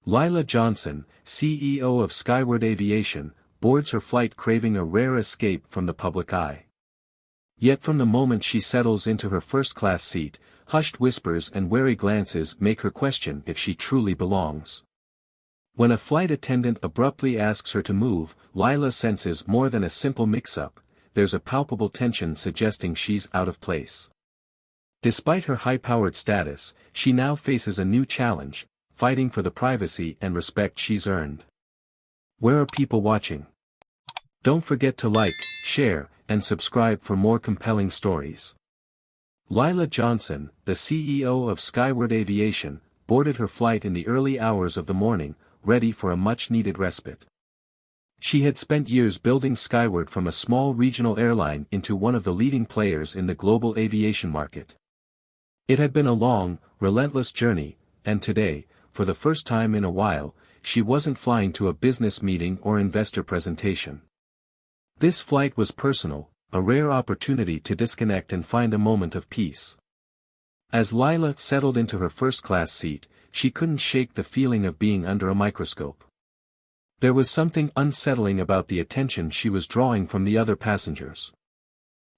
Lila Johnson, CEO of Skyward Aviation, boards her flight craving a rare escape from the public eye. Yet from the moment she settles into her first-class seat, hushed whispers and wary glances make her question if she truly belongs. When a flight attendant abruptly asks her to move, Lila senses more than a simple mix-up, there's a palpable tension suggesting she's out of place. Despite her high-powered status, she now faces a new challenge, fighting for the privacy and respect she's earned. Where are people watching? Don't forget to like, share, and subscribe for more compelling stories. Lila Johnson, the CEO of Skyward Aviation, boarded her flight in the early hours of the morning, ready for a much-needed respite. She had spent years building Skyward from a small regional airline into one of the leading players in the global aviation market. It had been a long, relentless journey, and today, for the first time in a while, she wasn't flying to a business meeting or investor presentation. This flight was personal, a rare opportunity to disconnect and find a moment of peace. As Lila settled into her first-class seat, she couldn't shake the feeling of being under a microscope. There was something unsettling about the attention she was drawing from the other passengers.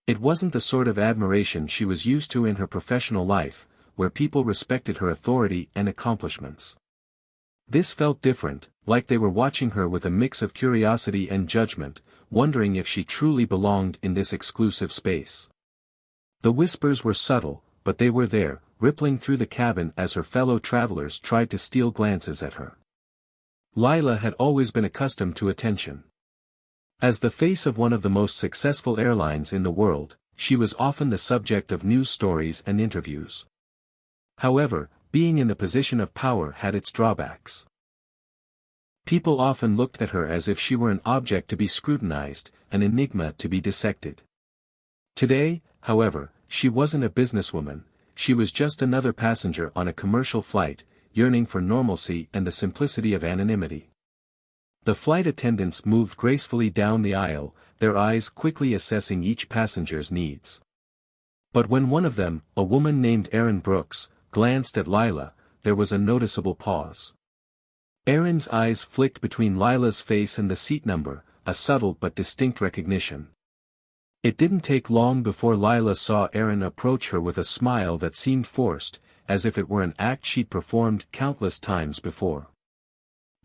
It wasn't the sort of admiration she was used to in her professional life, where people respected her authority and accomplishments. This felt different, like they were watching her with a mix of curiosity and judgment, wondering if she truly belonged in this exclusive space. The whispers were subtle, but they were there, rippling through the cabin as her fellow travelers tried to steal glances at her. Lila had always been accustomed to attention. As the face of one of the most successful airlines in the world, she was often the subject of news stories and interviews. However, being in the position of power had its drawbacks. People often looked at her as if she were an object to be scrutinized, an enigma to be dissected. Today, however, she wasn't a businesswoman, she was just another passenger on a commercial flight, yearning for normalcy and the simplicity of anonymity. The flight attendants moved gracefully down the aisle, their eyes quickly assessing each passenger's needs. But when one of them, a woman named Erin Brooks, glanced at Lila, there was a noticeable pause. Erin's eyes flicked between Lila's face and the seat number, a subtle but distinct recognition. It didn't take long before Lila saw Erin approach her with a smile that seemed forced, as if it were an act she'd performed countless times before.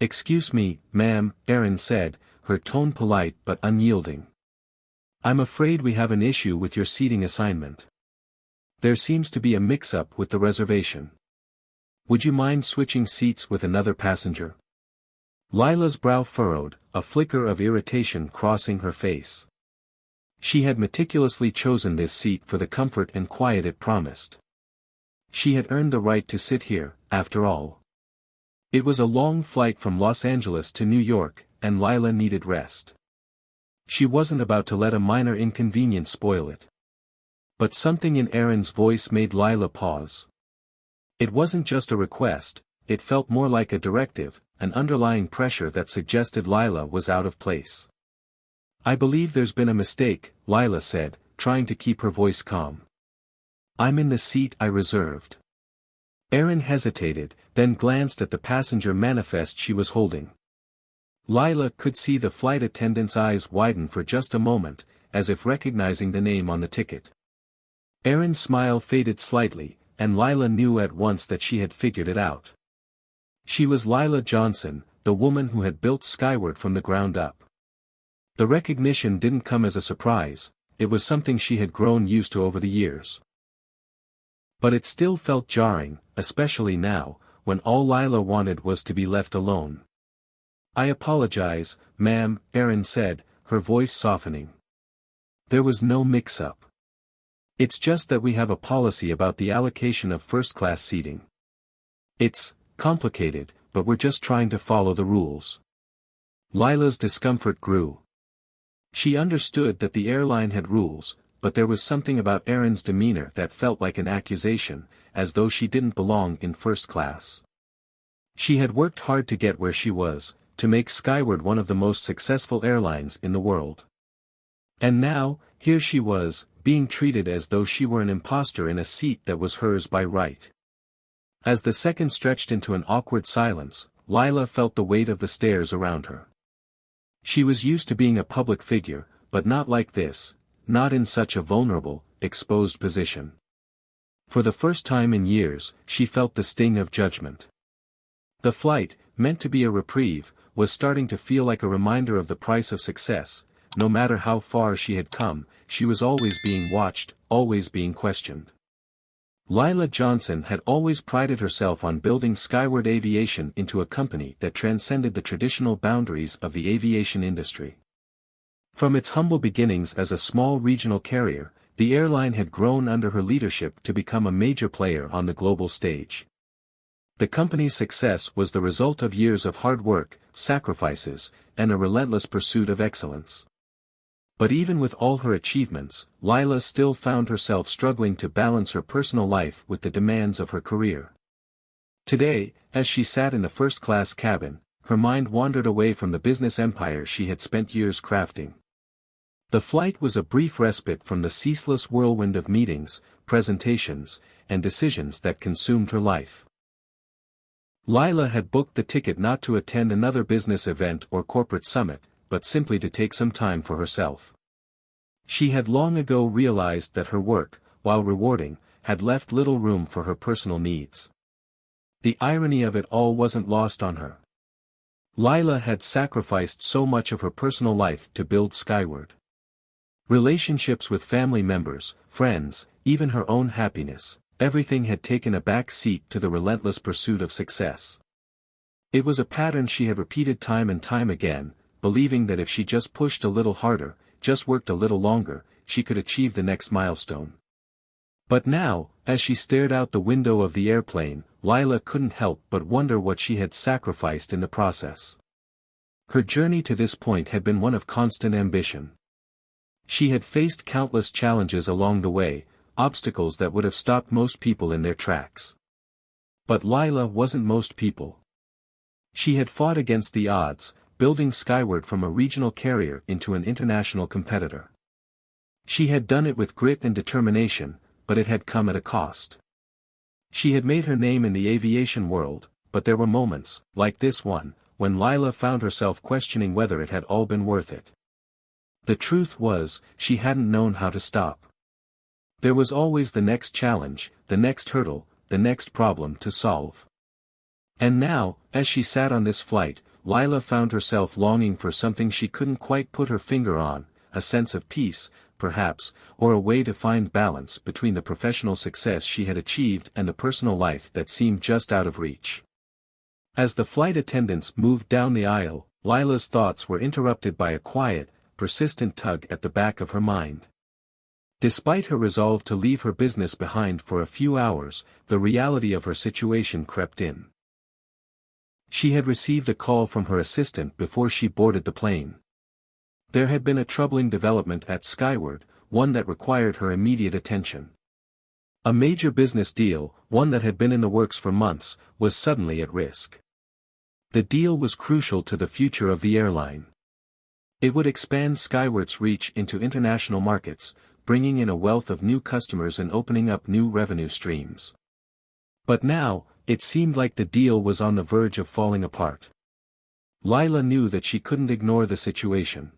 "Excuse me, ma'am," Erin said, her tone polite but unyielding. "I'm afraid we have an issue with your seating assignment. There seems to be a mix-up with the reservation. Would you mind switching seats with another passenger?" Lila's brow furrowed, a flicker of irritation crossing her face. She had meticulously chosen this seat for the comfort and quiet it promised. She had earned the right to sit here, after all. It was a long flight from Los Angeles to New York, and Lila needed rest. She wasn't about to let a minor inconvenience spoil it. But something in Erin's voice made Lila pause. It wasn't just a request, it felt more like a directive, an underlying pressure that suggested Lila was out of place. "I believe there's been a mistake," Lila said, trying to keep her voice calm. "I'm in the seat I reserved." Erin hesitated, then glanced at the passenger manifest she was holding. Lila could see the flight attendant's eyes widen for just a moment, as if recognizing the name on the ticket. Erin's smile faded slightly, and Lila knew at once that she had figured it out. She was Lila Johnson, the woman who had built Skyward from the ground up. The recognition didn't come as a surprise, it was something she had grown used to over the years. But it still felt jarring, especially now, when all Lila wanted was to be left alone. "I apologize, ma'am," Erin said, her voice softening. "There was no mix-up. It's just that we have a policy about the allocation of first-class seating. It's complicated, but we're just trying to follow the rules." Lila's discomfort grew. She understood that the airline had rules, but there was something about Erin's demeanor that felt like an accusation, as though she didn't belong in first class. She had worked hard to get where she was, to make Skyward one of the most successful airlines in the world. And now, here she was, being treated as though she were an imposter in a seat that was hers by right. As the seconds stretched into an awkward silence, Lila felt the weight of the stares around her. She was used to being a public figure, but not like this, not in such a vulnerable, exposed position. For the first time in years, she felt the sting of judgment. The flight, meant to be a reprieve, was starting to feel like a reminder of the price of success. No matter how far she had come, she was always being watched, always being questioned. Lila Johnson had always prided herself on building Skyward Aviation into a company that transcended the traditional boundaries of the aviation industry. From its humble beginnings as a small regional carrier, the airline had grown under her leadership to become a major player on the global stage. The company's success was the result of years of hard work, sacrifices, and a relentless pursuit of excellence. But even with all her achievements, Lila still found herself struggling to balance her personal life with the demands of her career. Today, as she sat in the first-class cabin, her mind wandered away from the business empire she had spent years crafting. The flight was a brief respite from the ceaseless whirlwind of meetings, presentations, and decisions that consumed her life. Lila had booked the ticket not to attend another business event or corporate summit, but simply to take some time for herself. She had long ago realized that her work, while rewarding, had left little room for her personal needs. The irony of it all wasn't lost on her. Lila had sacrificed so much of her personal life to build Skyward. Relationships with family members, friends, even her own happiness, everything had taken a back seat to the relentless pursuit of success. It was a pattern she had repeated time and time again, believing that if she just pushed a little harder, just worked a little longer, she could achieve the next milestone. But now, as she stared out the window of the airplane, Lila couldn't help but wonder what she had sacrificed in the process. Her journey to this point had been one of constant ambition. She had faced countless challenges along the way, obstacles that would have stopped most people in their tracks. But Lila wasn't most people. She had fought against the odds, building Skyward from a regional carrier into an international competitor. She had done it with grit and determination, but it had come at a cost. She had made her name in the aviation world, but there were moments, like this one, when Lila found herself questioning whether it had all been worth it. The truth was, she hadn't known how to stop. There was always the next challenge, the next hurdle, the next problem to solve. And now, as she sat on this flight, Lila found herself longing for something she couldn't quite put her finger on, a sense of peace, perhaps, or a way to find balance between the professional success she had achieved and the personal life that seemed just out of reach. As the flight attendants moved down the aisle, Lila's thoughts were interrupted by a quiet, persistent tug at the back of her mind. Despite her resolve to leave her business behind for a few hours, the reality of her situation crept in. She had received a call from her assistant before she boarded the plane. There had been a troubling development at Skyward, one that required her immediate attention. A major business deal, one that had been in the works for months, was suddenly at risk. The deal was crucial to the future of the airline. It would expand Skyward's reach into international markets, bringing in a wealth of new customers and opening up new revenue streams. But now, it seemed like the deal was on the verge of falling apart. Lila knew that she couldn't ignore the situation.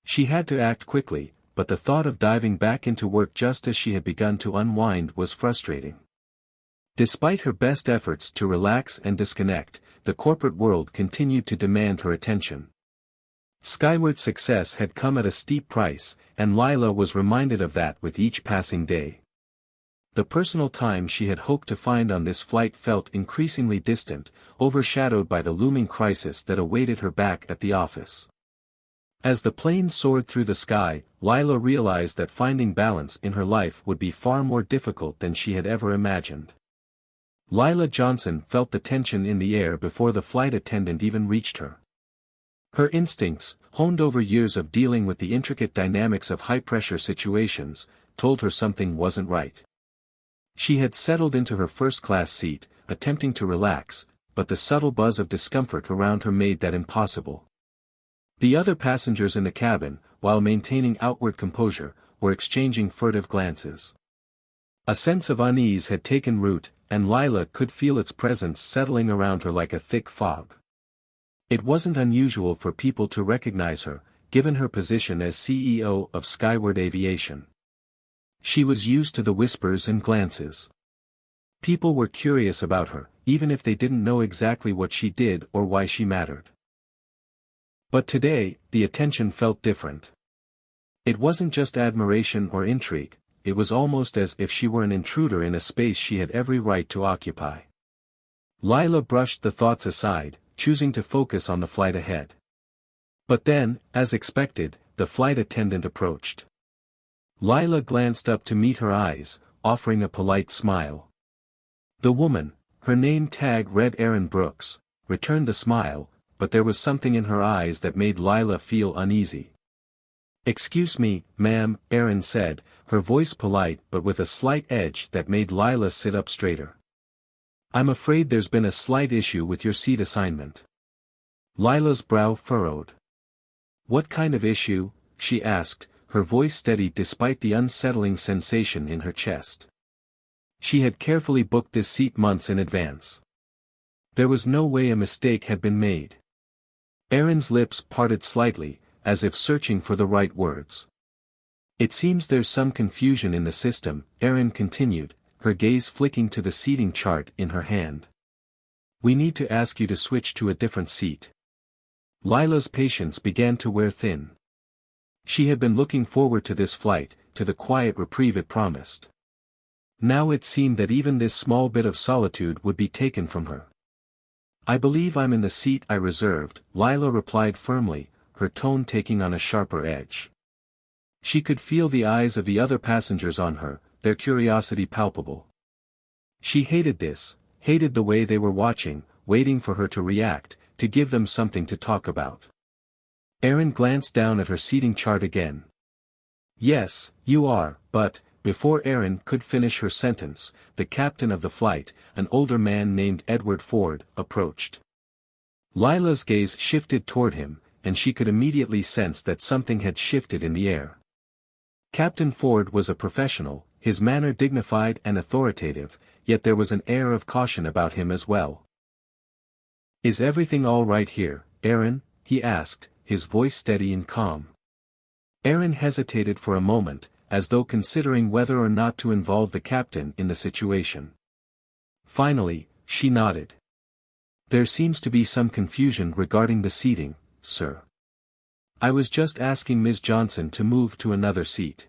She had to act quickly, but the thought of diving back into work just as she had begun to unwind was frustrating. Despite her best efforts to relax and disconnect, the corporate world continued to demand her attention. Skyward's success had come at a steep price, and Lila was reminded of that with each passing day. The personal time she had hoped to find on this flight felt increasingly distant, overshadowed by the looming crisis that awaited her back at the office. As the plane soared through the sky, Lila realized that finding balance in her life would be far more difficult than she had ever imagined. Lila Johnson felt the tension in the air before the flight attendant even reached her. Her instincts, honed over years of dealing with the intricate dynamics of high-pressure situations, told her something wasn't right. She had settled into her first-class seat, attempting to relax, but the subtle buzz of discomfort around her made that impossible. The other passengers in the cabin, while maintaining outward composure, were exchanging furtive glances. A sense of unease had taken root, and Lila could feel its presence settling around her like a thick fog. It wasn't unusual for people to recognize her, given her position as CEO of Skyward Aviation. She was used to the whispers and glances. People were curious about her, even if they didn't know exactly what she did or why she mattered. But today, the attention felt different. It wasn't just admiration or intrigue, it was almost as if she were an intruder in a space she had every right to occupy. Lila brushed the thoughts aside, choosing to focus on the flight ahead. But then, as expected, the flight attendant approached. Lila glanced up to meet her eyes, offering a polite smile. The woman, her name tag read Erin Brooks, returned the smile, but there was something in her eyes that made Lila feel uneasy. "Excuse me, ma'am," Erin said, her voice polite but with a slight edge that made Lila sit up straighter. "I'm afraid there's been a slight issue with your seat assignment." Lila's brow furrowed. "What kind of issue?" she asked, her voice steady despite the unsettling sensation in her chest. She had carefully booked this seat months in advance. There was no way a mistake had been made. Erin's lips parted slightly, as if searching for the right words. "It seems there's some confusion in the system," Erin continued, her gaze flicking to the seating chart in her hand. "We need to ask you to switch to a different seat." Lila's patience began to wear thin. She had been looking forward to this flight, to the quiet reprieve it promised. Now it seemed that even this small bit of solitude would be taken from her. "I believe I'm in the seat I reserved," Lila replied firmly, her tone taking on a sharper edge. She could feel the eyes of the other passengers on her, their curiosity palpable. She hated this, hated the way they were watching, waiting for her to react, to give them something to talk about. Erin glanced down at her seating chart again. "Yes, you are, but," before Erin could finish her sentence, the captain of the flight, an older man named Edward Ford, approached. Lila's gaze shifted toward him, and she could immediately sense that something had shifted in the air. Captain Ford was a professional, his manner dignified and authoritative, yet there was an air of caution about him as well. "Is everything all right here, Erin?" he asked, his voice steady and calm. Erin hesitated for a moment, as though considering whether or not to involve the captain in the situation. Finally, she nodded. "There seems to be some confusion regarding the seating, sir. I was just asking Ms. Johnson to move to another seat."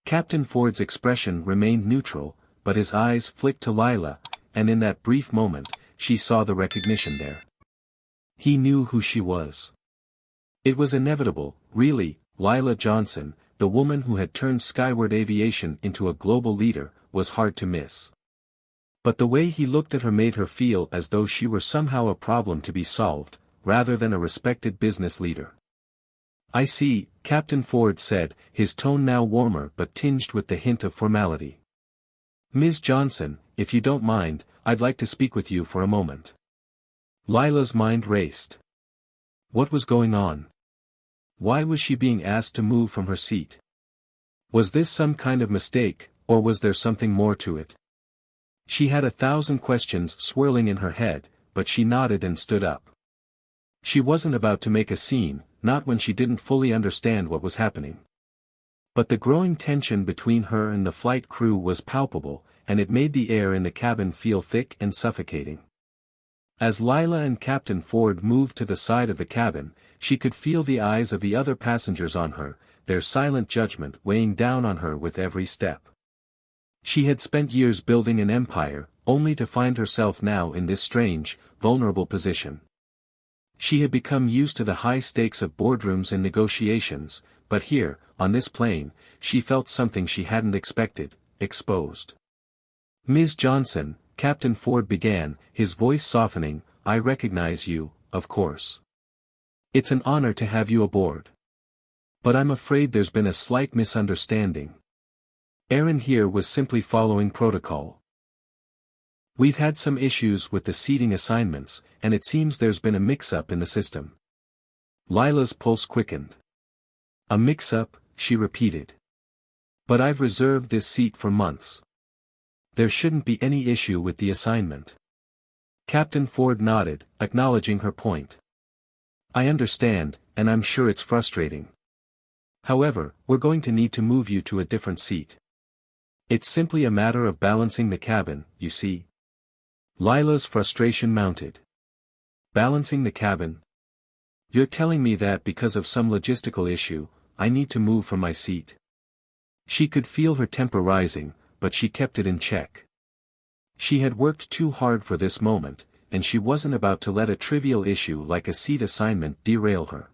Captain Ford's expression remained neutral, but his eyes flicked to Lila, and in that brief moment, she saw the recognition there. He knew who she was. It was inevitable, really. Lila Johnson, the woman who had turned Skyward Aviation into a global leader, was hard to miss. But the way he looked at her made her feel as though she were somehow a problem to be solved, rather than a respected business leader. "I see," Captain Ford said, his tone now warmer but tinged with the hint of formality. "Ms. Johnson, if you don't mind, I'd like to speak with you for a moment." Lila's mind raced. What was going on? Why was she being asked to move from her seat? Was this some kind of mistake, or was there something more to it? She had 1,000 questions swirling in her head, but she nodded and stood up. She wasn't about to make a scene, not when she didn't fully understand what was happening. But the growing tension between her and the flight crew was palpable, and it made the air in the cabin feel thick and suffocating. As Lila and Captain Ford moved to the side of the cabin, she could feel the eyes of the other passengers on her, their silent judgment weighing down on her with every step. She had spent years building an empire, only to find herself now in this strange, vulnerable position. She had become used to the high stakes of boardrooms and negotiations, but here, on this plane, she felt something she hadn't expected, exposed. "Ms. Johnson," Captain Ford began, his voice softening, "I recognize you, of course. It's an honor to have you aboard. But I'm afraid there's been a slight misunderstanding. Erin here was simply following protocol. We've had some issues with the seating assignments, and it seems there's been a mix-up in the system." Lila's pulse quickened. "A mix-up," she repeated. "But I've reserved this seat for months. There shouldn't be any issue with the assignment. Captain Ford nodded, acknowledging her point. I understand, and I'm sure it's frustrating. However, we're going to need to move you to a different seat. It's simply a matter of balancing the cabin, you see. Lila's frustration mounted. Balancing the cabin? You're telling me that because of some logistical issue, I need to move from my seat? She could feel her temper rising, but she kept it in check. She had worked too hard for this moment, and she wasn't about to let a trivial issue like a seat assignment derail her.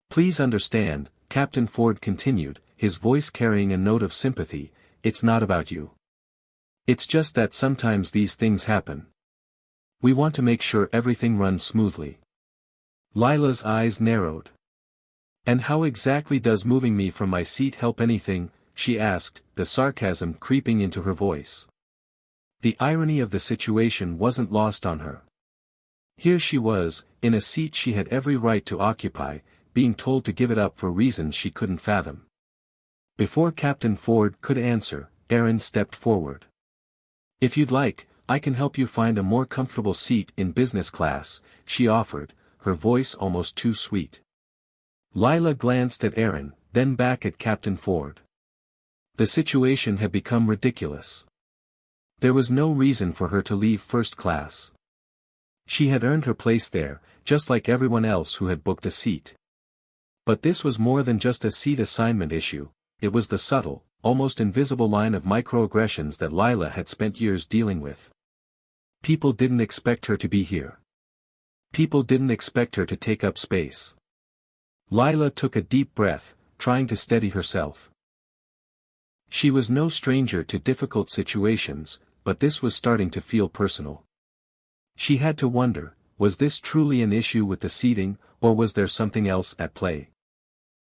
Please understand, Captain Ford continued, his voice carrying a note of sympathy, it's not about you. It's just that sometimes these things happen. We want to make sure everything runs smoothly. Lila's eyes narrowed. And how exactly does moving me from my seat help anything? She asked, the sarcasm creeping into her voice. The irony of the situation wasn't lost on her. Here she was, in a seat she had every right to occupy, being told to give it up for reasons she couldn't fathom. Before Captain Ford could answer, Erin stepped forward. If you'd like, I can help you find a more comfortable seat in business class, she offered, her voice almost too sweet. Lila glanced at Erin, then back at Captain Ford. The situation had become ridiculous. There was no reason for her to leave first class. She had earned her place there, just like everyone else who had booked a seat. But this was more than just a seat assignment issue, it was the subtle, almost invisible line of microaggressions that Lila had spent years dealing with. People didn't expect her to be here. People didn't expect her to take up space. Lila took a deep breath, trying to steady herself. She was no stranger to difficult situations, but this was starting to feel personal. She had to wonder, was this truly an issue with the seating, or was there something else at play?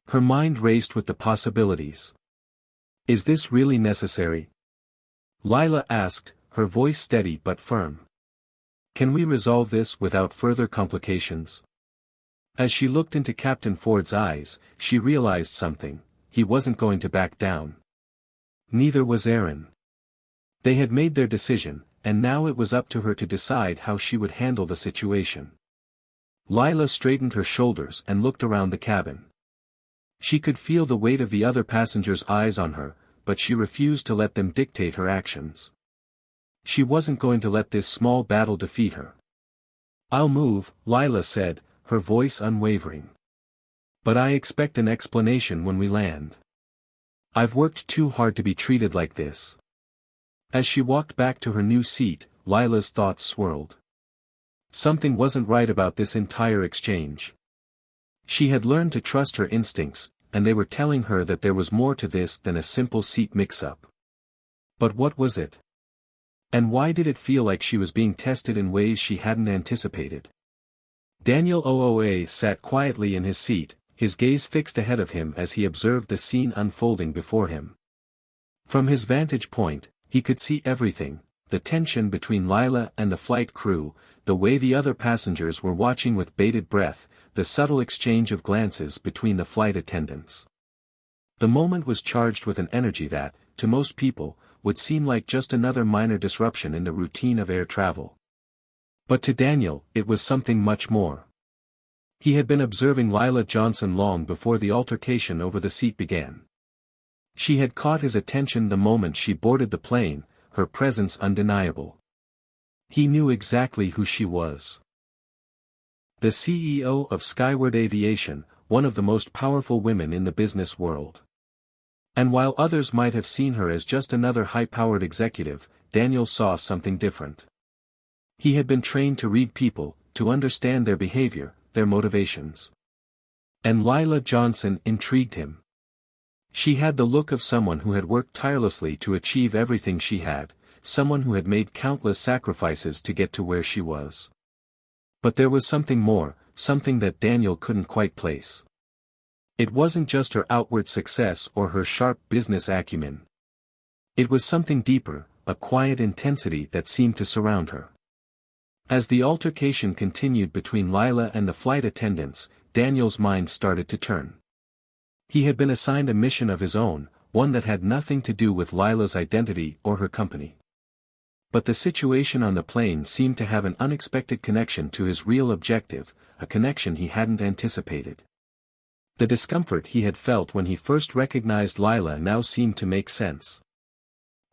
Her mind raced with the possibilities. Is this really necessary? Lila asked, her voice steady but firm. Can we resolve this without further complications? As she looked into Captain Ford's eyes, she realized something, he wasn't going to back down. Neither was Erin. They had made their decision, and now it was up to her to decide how she would handle the situation. Lila straightened her shoulders and looked around the cabin. She could feel the weight of the other passengers' eyes on her, but she refused to let them dictate her actions. She wasn't going to let this small battle defeat her. I'll move, Lila said, her voice unwavering. But I expect an explanation when we land. I've worked too hard to be treated like this. As she walked back to her new seat, Lila's thoughts swirled. Something wasn't right about this entire exchange. She had learned to trust her instincts, and they were telling her that there was more to this than a simple seat mix-up. But what was it? And why did it feel like she was being tested in ways she hadn't anticipated? Daniel Ooa sat quietly in his seat, his gaze fixed ahead of him as he observed the scene unfolding before him. From his vantage point, he could see everything, the tension between Lila and the flight crew, the way the other passengers were watching with bated breath, the subtle exchange of glances between the flight attendants. The moment was charged with an energy that, to most people, would seem like just another minor disruption in the routine of air travel. But to Daniel, it was something much more. He had been observing Lila Johnson long before the altercation over the seat began. She had caught his attention the moment she boarded the plane, her presence undeniable. He knew exactly who she was. The CEO of Skyward Aviation, one of the most powerful women in the business world. And while others might have seen her as just another high-powered executive, Daniel saw something different. He had been trained to read people, to understand their behavior, their motivations. And Lila Johnson intrigued him. She had the look of someone who had worked tirelessly to achieve everything she had, someone who had made countless sacrifices to get to where she was. But there was something more, something that Daniel couldn't quite place. It wasn't just her outward success or her sharp business acumen. It was something deeper, a quiet intensity that seemed to surround her. As the altercation continued between Lila and the flight attendants, Daniel's mind started to turn. He had been assigned a mission of his own, one that had nothing to do with Lila's identity or her company. But the situation on the plane seemed to have an unexpected connection to his real objective, a connection he hadn't anticipated. The discomfort he had felt when he first recognized Lila now seemed to make sense.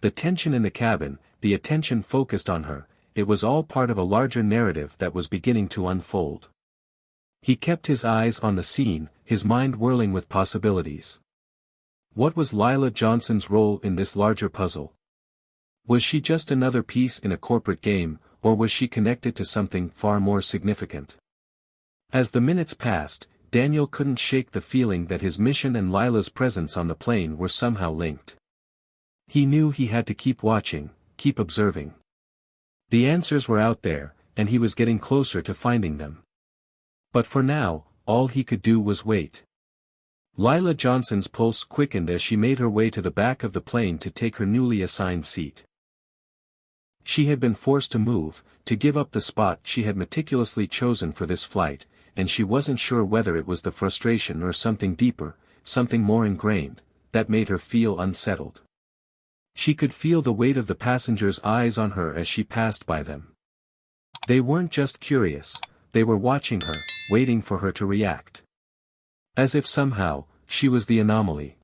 The tension in the cabin, the attention focused on her, it was all part of a larger narrative that was beginning to unfold. He kept his eyes on the scene, his mind whirling with possibilities. What was Lila Johnson's role in this larger puzzle? Was she just another piece in a corporate game, or was she connected to something far more significant? As the minutes passed, Daniel couldn't shake the feeling that his mission and Lila's presence on the plane were somehow linked. He knew he had to keep watching, keep observing. The answers were out there, and he was getting closer to finding them. But for now, all he could do was wait. Lila Johnson's pulse quickened as she made her way to the back of the plane to take her newly assigned seat. She had been forced to move, to give up the spot she had meticulously chosen for this flight, and she wasn't sure whether it was the frustration or something deeper, something more ingrained, that made her feel unsettled. She could feel the weight of the passengers' eyes on her as she passed by them. They weren't just curious, they were watching her, waiting for her to react. As if somehow, she was the anomaly.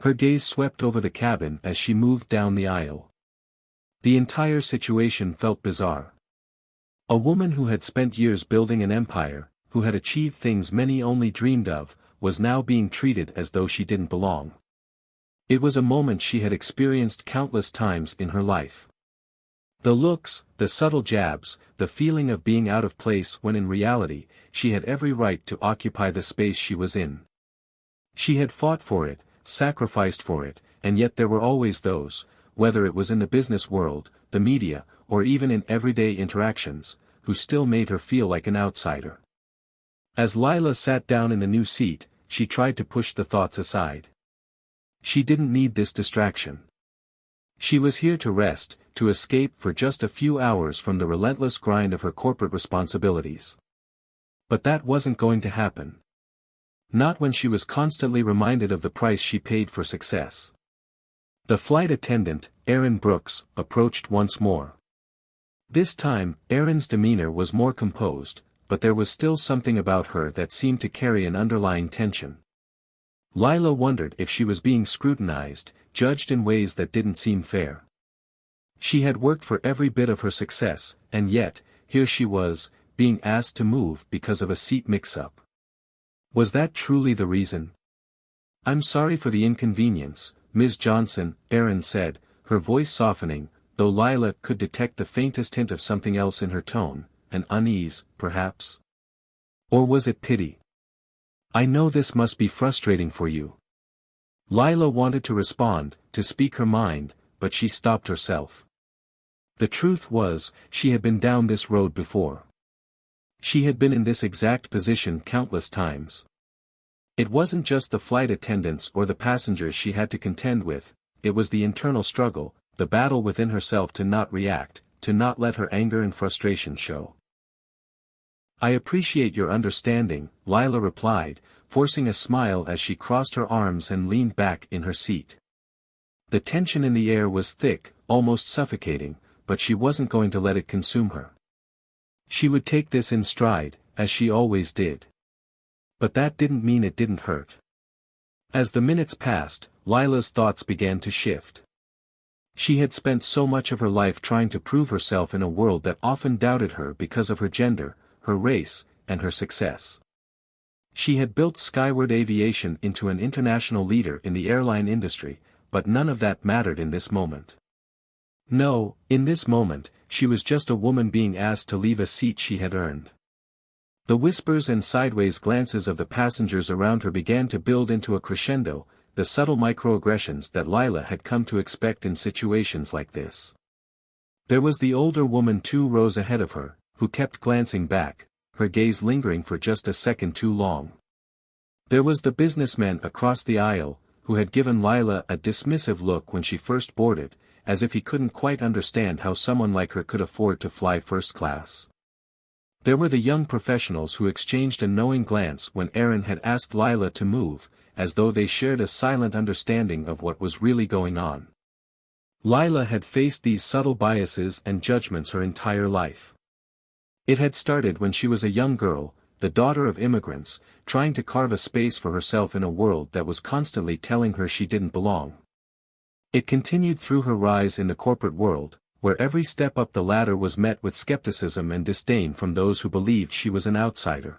Her gaze swept over the cabin as she moved down the aisle. The entire situation felt bizarre. A woman who had spent years building an empire, who had achieved things many only dreamed of, was now being treated as though she didn't belong. It was a moment she had experienced countless times in her life. The looks, the subtle jabs, the feeling of being out of place when in reality, she had every right to occupy the space she was in. She had fought for it, sacrificed for it, and yet there were always those, whether it was in the business world, the media, or even in everyday interactions, who still made her feel like an outsider. As Lila sat down in the new seat, she tried to push the thoughts aside. She didn't need this distraction. She was here to rest, to escape for just a few hours from the relentless grind of her corporate responsibilities. But that wasn't going to happen. Not when she was constantly reminded of the price she paid for success. The flight attendant, Erin Brooks, approached once more. This time, Erin's demeanor was more composed, but there was still something about her that seemed to carry an underlying tension. Lila wondered if she was being scrutinized, judged in ways that didn't seem fair. She had worked for every bit of her success, and yet, here she was, being asked to move because of a seat mix-up. Was that truly the reason? "I'm sorry for the inconvenience, Ms. Johnson," Erin said, her voice softening, though Lila could detect the faintest hint of something else in her tone, an unease, perhaps. Or was it pity? "I know this must be frustrating for you." Lila wanted to respond, to speak her mind, but she stopped herself. The truth was, she had been down this road before. She had been in this exact position countless times. It wasn't just the flight attendants or the passengers she had to contend with, it was the internal struggle, the battle within herself to not react, to not let her anger and frustration show. "I appreciate your understanding," Lila replied, forcing a smile as she crossed her arms and leaned back in her seat. The tension in the air was thick, almost suffocating, but she wasn't going to let it consume her. She would take this in stride, as she always did. But that didn't mean it didn't hurt. As the minutes passed, Lila's thoughts began to shift. She had spent so much of her life trying to prove herself in a world that often doubted her because of her gender, her race, and her success. She had built Skyward Aviation into an international leader in the airline industry, but none of that mattered in this moment. No, in this moment, she was just a woman being asked to leave a seat she had earned. The whispers and sideways glances of the passengers around her began to build into a crescendo, the subtle microaggressions that Lila had come to expect in situations like this. There was the older woman 2 rows ahead of her, who kept glancing back, her gaze lingering for just a second too long. There was the businessman across the aisle, who had given Lila a dismissive look when she first boarded, as if he couldn't quite understand how someone like her could afford to fly first class. There were the young professionals who exchanged a knowing glance when Erin had asked Lila to move, as though they shared a silent understanding of what was really going on. Lila had faced these subtle biases and judgments her entire life. It had started when she was a young girl, the daughter of immigrants, trying to carve a space for herself in a world that was constantly telling her she didn't belong. It continued through her rise in the corporate world, where every step up the ladder was met with skepticism and disdain from those who believed she was an outsider.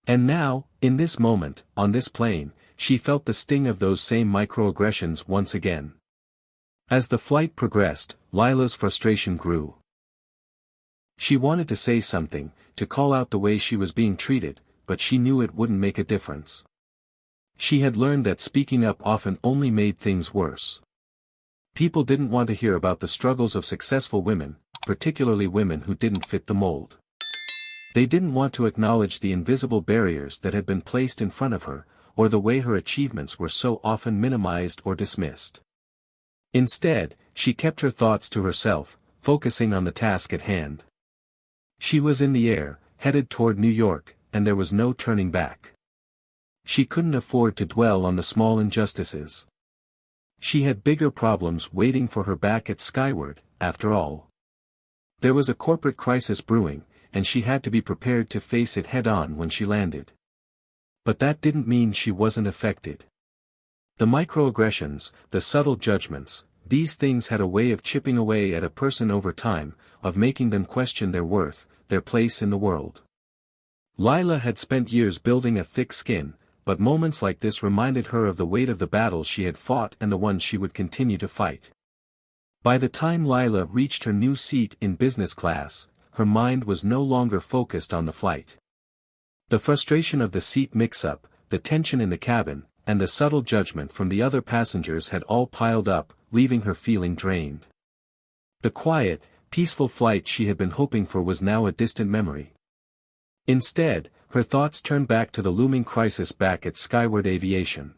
And now, in this moment, on this plane, she felt the sting of those same microaggressions once again. As the flight progressed, Lila's frustration grew. She wanted to say something, to call out the way she was being treated, but she knew it wouldn't make a difference. She had learned that speaking up often only made things worse. People didn't want to hear about the struggles of successful women, particularly women who didn't fit the mold. They didn't want to acknowledge the invisible barriers that had been placed in front of her, or the way her achievements were so often minimized or dismissed. Instead, she kept her thoughts to herself, focusing on the task at hand. She was in the air, headed toward New York, and there was no turning back. She couldn't afford to dwell on the small injustices. She had bigger problems waiting for her back at Skyward, after all. There was a corporate crisis brewing, and she had to be prepared to face it head-on when she landed. But that didn't mean she wasn't affected. The microaggressions, the subtle judgments, these things had a way of chipping away at a person over time, of making them question their worth, their place in the world. Lila had spent years building a thick skin, but moments like this reminded her of the weight of the battles she had fought and the ones she would continue to fight. By the time Lila reached her new seat in business class, her mind was no longer focused on the flight. The frustration of the seat mix-up, the tension in the cabin, and the subtle judgment from the other passengers had all piled up, leaving her feeling drained. The quiet, peaceful flight she had been hoping for was now a distant memory. Instead, her thoughts turned back to the looming crisis back at Skyward Aviation.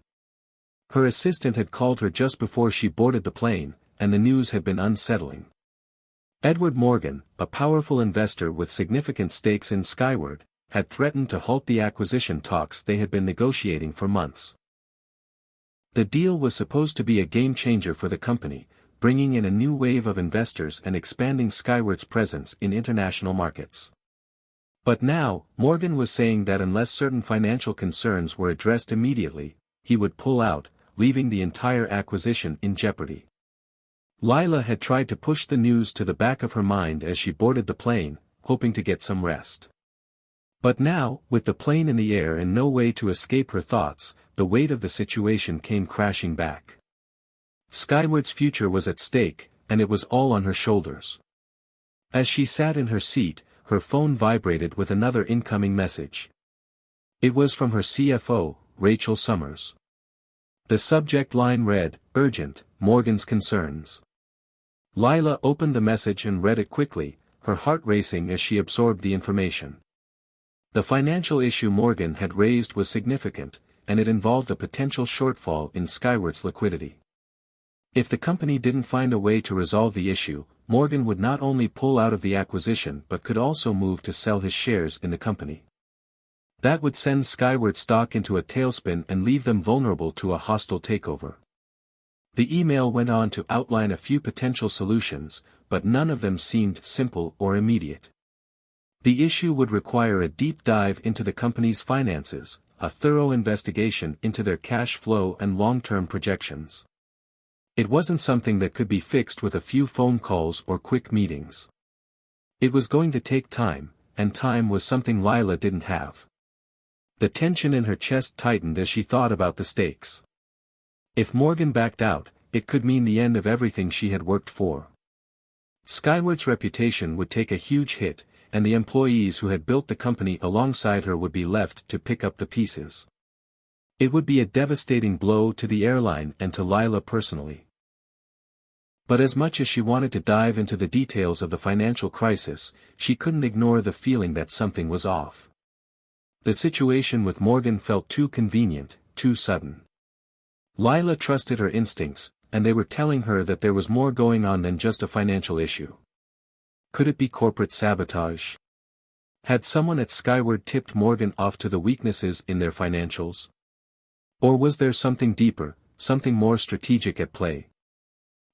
Her assistant had called her just before she boarded the plane, and the news had been unsettling. Edward Morgan, a powerful investor with significant stakes in Skyward, had threatened to halt the acquisition talks they had been negotiating for months. The deal was supposed to be a game-changer for the company, bringing in a new wave of investors and expanding Skyward's presence in international markets. But now, Morgan was saying that unless certain financial concerns were addressed immediately, he would pull out, leaving the entire acquisition in jeopardy. Lila had tried to push the news to the back of her mind as she boarded the plane, hoping to get some rest. But now, with the plane in the air and no way to escape her thoughts, the weight of the situation came crashing back. Skyward's future was at stake, and it was all on her shoulders. As she sat in her seat, her phone vibrated with another incoming message. It was from her CFO, Rachel Summers. The subject line read, "Urgent, Morgan's concerns." Lila opened the message and read it quickly, her heart racing as she absorbed the information. The financial issue Morgan had raised was significant, and it involved a potential shortfall in Skyward's liquidity. If the company didn't find a way to resolve the issue, Morgan would not only pull out of the acquisition but could also move to sell his shares in the company. That would send Skyward stock into a tailspin and leave them vulnerable to a hostile takeover. The email went on to outline a few potential solutions, but none of them seemed simple or immediate. The issue would require a deep dive into the company's finances, a thorough investigation into their cash flow and long-term projections. It wasn't something that could be fixed with a few phone calls or quick meetings. It was going to take time, and time was something Lila didn't have. The tension in her chest tightened as she thought about the stakes. If Morgan backed out, it could mean the end of everything she had worked for. Skyward's reputation would take a huge hit, and the employees who had built the company alongside her would be left to pick up the pieces. It would be a devastating blow to the airline and to Lila personally. But as much as she wanted to dive into the details of the financial crisis, she couldn't ignore the feeling that something was off. The situation with Morgan felt too convenient, too sudden. Lila trusted her instincts, and they were telling her that there was more going on than just a financial issue. Could it be corporate sabotage? Had someone at Skyward tipped Morgan off to the weaknesses in their financials? Or was there something deeper, something more strategic at play?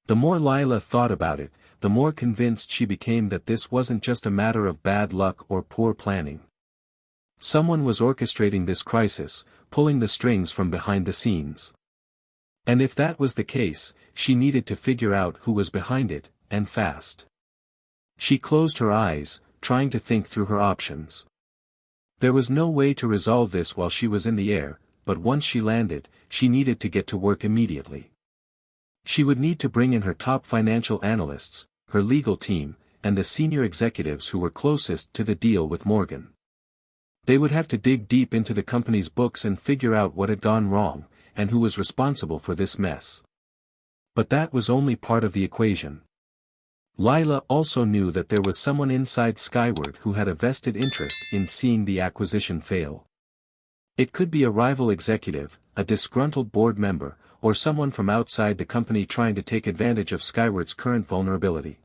The more Lila thought about it, the more convinced she became that this wasn't just a matter of bad luck or poor planning. Someone was orchestrating this crisis, pulling the strings from behind the scenes. And if that was the case, she needed to figure out who was behind it, and fast. She closed her eyes, trying to think through her options. There was no way to resolve this while she was in the air, but once she landed, she needed to get to work immediately. She would need to bring in her top financial analysts, her legal team, and the senior executives who were closest to the deal with Morgan. They would have to dig deep into the company's books and figure out what had gone wrong, and who was responsible for this mess. But that was only part of the equation. Lila also knew that there was someone inside Skyward who had a vested interest in seeing the acquisition fail. It could be a rival executive, a disgruntled board member, or someone from outside the company trying to take advantage of Skyward's current vulnerability.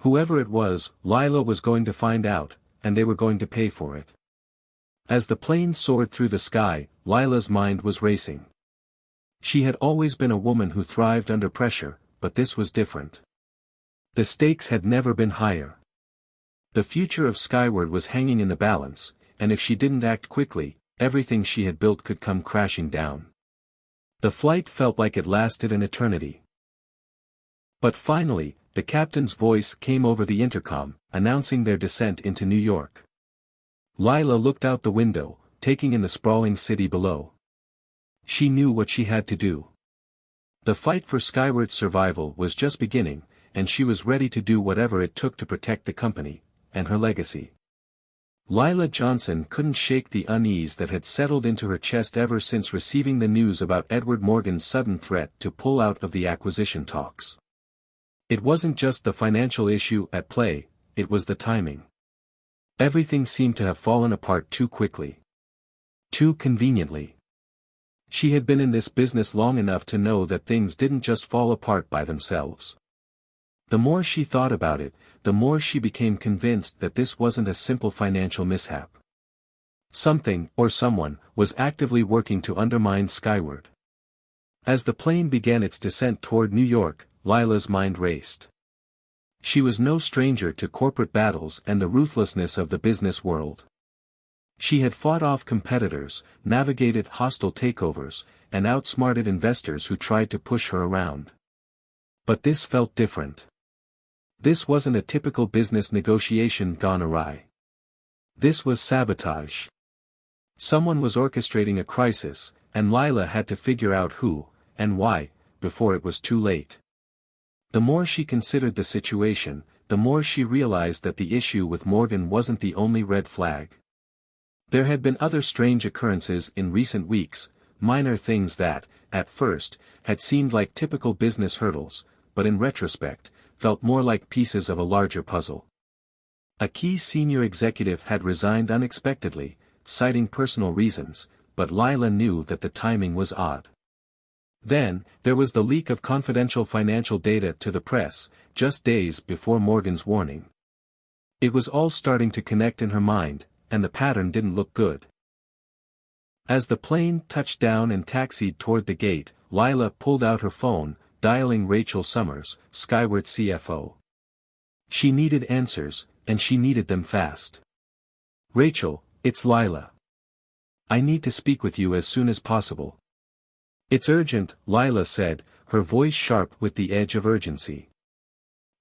Whoever it was, Lila was going to find out, and they were going to pay for it. As the plane soared through the sky, Lila's mind was racing. She had always been a woman who thrived under pressure, but this was different. The stakes had never been higher. The future of Skyward was hanging in the balance, and if she didn't act quickly, everything she had built could come crashing down. The flight felt like it lasted an eternity. But finally, the captain's voice came over the intercom, announcing their descent into New York. Lila looked out the window, taking in the sprawling city below. She knew what she had to do. The fight for Skyward's survival was just beginning, and she was ready to do whatever it took to protect the company, and her legacy. Lila Johnson couldn't shake the unease that had settled into her chest ever since receiving the news about Edward Morgan's sudden threat to pull out of the acquisition talks. It wasn't just the financial issue at play, it was the timing. Everything seemed to have fallen apart too quickly. Too conveniently. She had been in this business long enough to know that things didn't just fall apart by themselves. The more she thought about it, the more she became convinced that this wasn't a simple financial mishap. Something, or someone, was actively working to undermine Skyward. As the plane began its descent toward New York, Lila's mind raced. She was no stranger to corporate battles and the ruthlessness of the business world. She had fought off competitors, navigated hostile takeovers, and outsmarted investors who tried to push her around. But this felt different. This wasn't a typical business negotiation gone awry. This was sabotage. Someone was orchestrating a crisis, and Lila had to figure out who, and why, before it was too late. The more she considered the situation, the more she realized that the issue with Morgan wasn't the only red flag. There had been other strange occurrences in recent weeks, minor things that, at first, had seemed like typical business hurdles, but in retrospect, felt more like pieces of a larger puzzle. A key senior executive had resigned unexpectedly, citing personal reasons, but Lila knew that the timing was odd. Then, there was the leak of confidential financial data to the press, just days before Morgan's warning. It was all starting to connect in her mind, and the pattern didn't look good. As the plane touched down and taxied toward the gate, Lila pulled out her phone, dialing Rachel Summers, Skyward CFO. She needed answers, and she needed them fast. "Rachel, it's Lila. I need to speak with you as soon as possible." "It's urgent," Lila said, her voice sharp with the edge of urgency.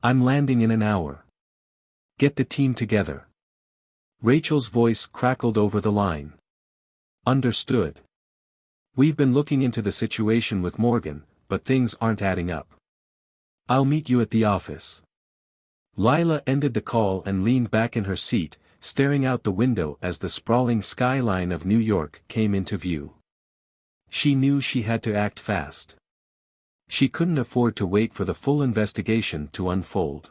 "I'm landing in an hour. Get the team together." Rachel's voice crackled over the line. "Understood. We've been looking into the situation with Morgan, but things aren't adding up. I'll meet you at the office." Lila ended the call and leaned back in her seat, staring out the window as the sprawling skyline of New York came into view. She knew she had to act fast. She couldn't afford to wait for the full investigation to unfold.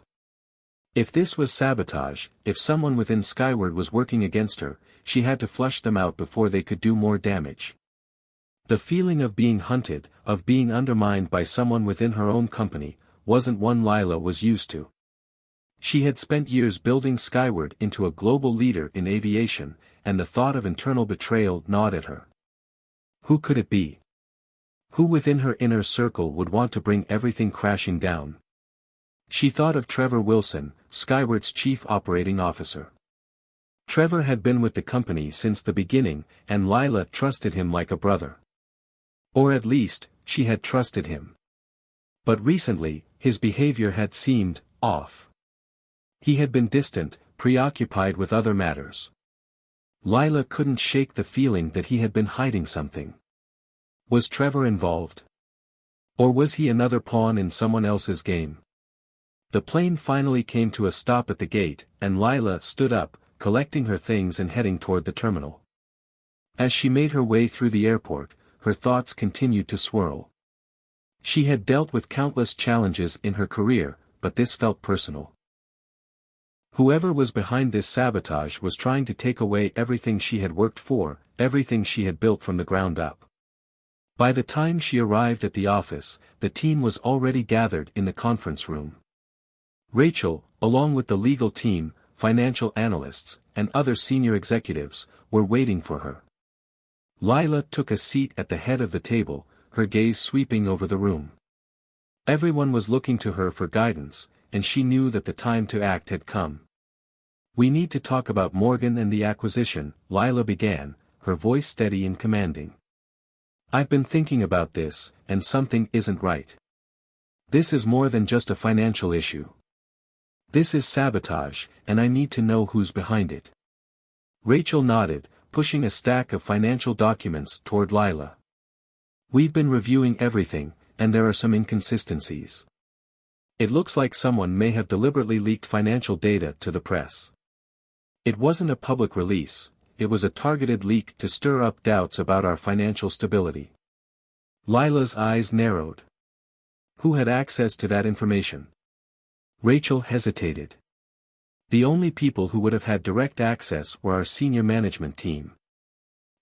If this was sabotage, if someone within Skyward was working against her, she had to flush them out before they could do more damage. The feeling of being hunted, of being undermined by someone within her own company, wasn't one Lila was used to. She had spent years building Skyward into a global leader in aviation, and the thought of internal betrayal gnawed at her. Who could it be? Who within her inner circle would want to bring everything crashing down? She thought of Trevor Wilson, Skyward's chief operating officer. Trevor had been with the company since the beginning, and Lila trusted him like a brother. Or at least, she had trusted him. But recently, his behavior had seemed off. He had been distant, preoccupied with other matters. Lila couldn't shake the feeling that he had been hiding something. Was Trevor involved? Or was he another pawn in someone else's game? The plane finally came to a stop at the gate, and Lila stood up, collecting her things and heading toward the terminal. As she made her way through the airport, her thoughts continued to swirl. She had dealt with countless challenges in her career, but this felt personal. Whoever was behind this sabotage was trying to take away everything she had worked for, everything she had built from the ground up. By the time she arrived at the office, the team was already gathered in the conference room. Rachel, along with the legal team, financial analysts, and other senior executives, were waiting for her. Lila took a seat at the head of the table, her gaze sweeping over the room. Everyone was looking to her for guidance, and she knew that the time to act had come. "We need to talk about Morgan and the acquisition," Lila began, her voice steady and commanding. "I've been thinking about this, and something isn't right. This is more than just a financial issue. This is sabotage, and I need to know who's behind it." Rachel nodded, pushing a stack of financial documents toward Lila. "We've been reviewing everything, and there are some inconsistencies. It looks like someone may have deliberately leaked financial data to the press. It wasn't a public release, it was a targeted leak to stir up doubts about our financial stability." Lila's eyes narrowed. Who had access to that information? Rachel hesitated. The only people who would have had direct access were our senior management team.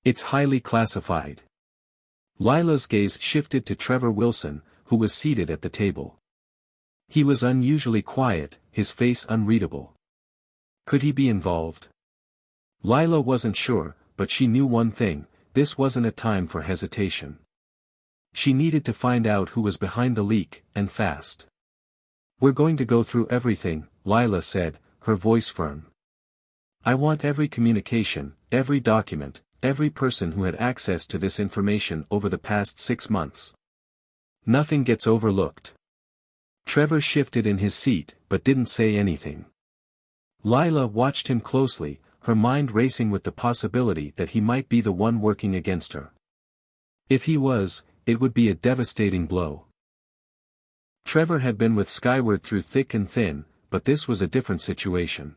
"It's highly classified." Lila's gaze shifted to Trevor Wilson, who was seated at the table. He was unusually quiet, his face unreadable. Could he be involved? Lila wasn't sure, but she knew one thing: this wasn't a time for hesitation. She needed to find out who was behind the leak, and fast. "We're going to go through everything," Lila said, her voice firm. "I want every communication, every document, every person who had access to this information over the past 6 months. Nothing gets overlooked." Trevor shifted in his seat, but didn't say anything. Lila watched him closely, her mind racing with the possibility that he might be the one working against her. If he was, it would be a devastating blow. Trevor had been with Skyward through thick and thin, but this was a different situation.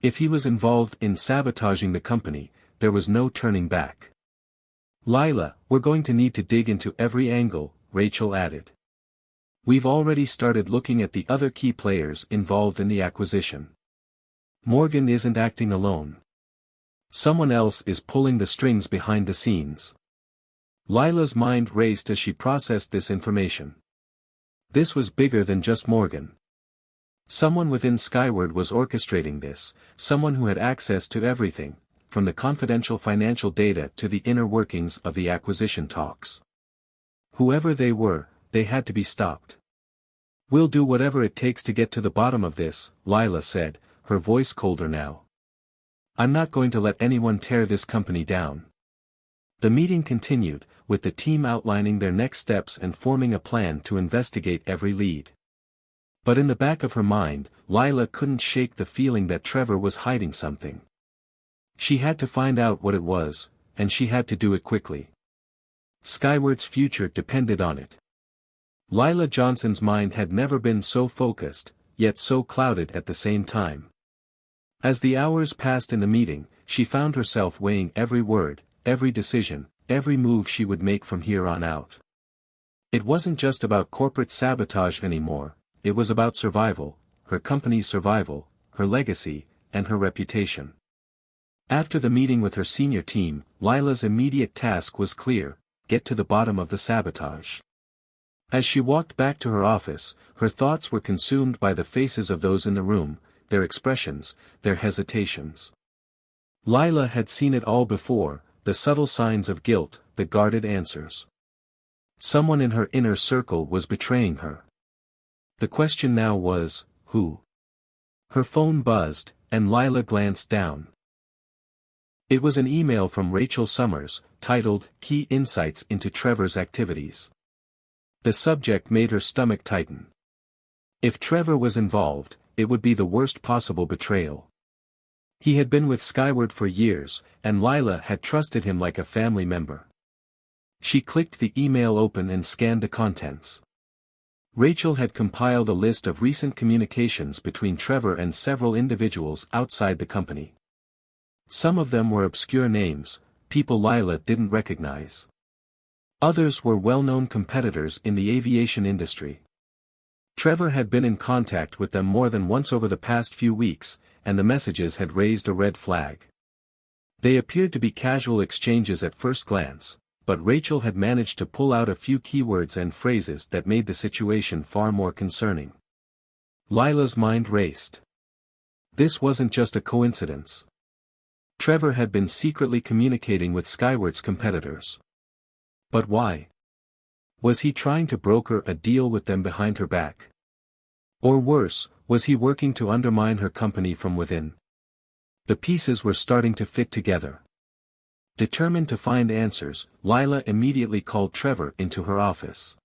If he was involved in sabotaging the company, there was no turning back. "Lila, we're going to need to dig into every angle," Rachel added. "We've already started looking at the other key players involved in the acquisition. Morgan isn't acting alone. Someone else is pulling the strings behind the scenes." Lila's mind raced as she processed this information. This was bigger than just Morgan. Someone within Skyward was orchestrating this, someone who had access to everything, from the confidential financial data to the inner workings of the acquisition talks. Whoever they were, they had to be stopped. "We'll do whatever it takes to get to the bottom of this," Lila said, her voice colder now. "I'm not going to let anyone tear this company down." The meeting continued, with the team outlining their next steps and forming a plan to investigate every lead. But in the back of her mind, Lila couldn't shake the feeling that Trevor was hiding something. She had to find out what it was, and she had to do it quickly. Skyward's future depended on it. Lila Johnson's mind had never been so focused, yet so clouded at the same time. As the hours passed in the meeting, she found herself weighing every word, every decision, every move she would make from here on out. It wasn't just about corporate sabotage anymore, it was about survival, her company's survival, her legacy, and her reputation. After the meeting with her senior team, Lila's immediate task was clear: get to the bottom of the sabotage. As she walked back to her office, her thoughts were consumed by the faces of those in the room, their expressions, their hesitations. Lila had seen it all before: the subtle signs of guilt, the guarded answers. Someone in her inner circle was betraying her. The question now was, who? Her phone buzzed, and Lila glanced down. It was an email from Rachel Summers, titled, Key Insights into Trevor's Activities. The subject made her stomach tighten. If Trevor was involved, it would be the worst possible betrayal. He had been with Skyward for years, and Lila had trusted him like a family member. She clicked the email open and scanned the contents. Rachel had compiled a list of recent communications between Trevor and several individuals outside the company. Some of them were obscure names, people Lila didn't recognize. Others were well-known competitors in the aviation industry. Trevor had been in contact with them more than once over the past few weeks, and the messages had raised a red flag. They appeared to be casual exchanges at first glance, but Rachel had managed to pull out a few keywords and phrases that made the situation far more concerning. Lila's mind raced. This wasn't just a coincidence. Trevor had been secretly communicating with Skyward's competitors. But why? Was he trying to broker a deal with them behind her back? Or worse, was he working to undermine her company from within? The pieces were starting to fit together. Determined to find answers, Lila immediately called Trevor into her office.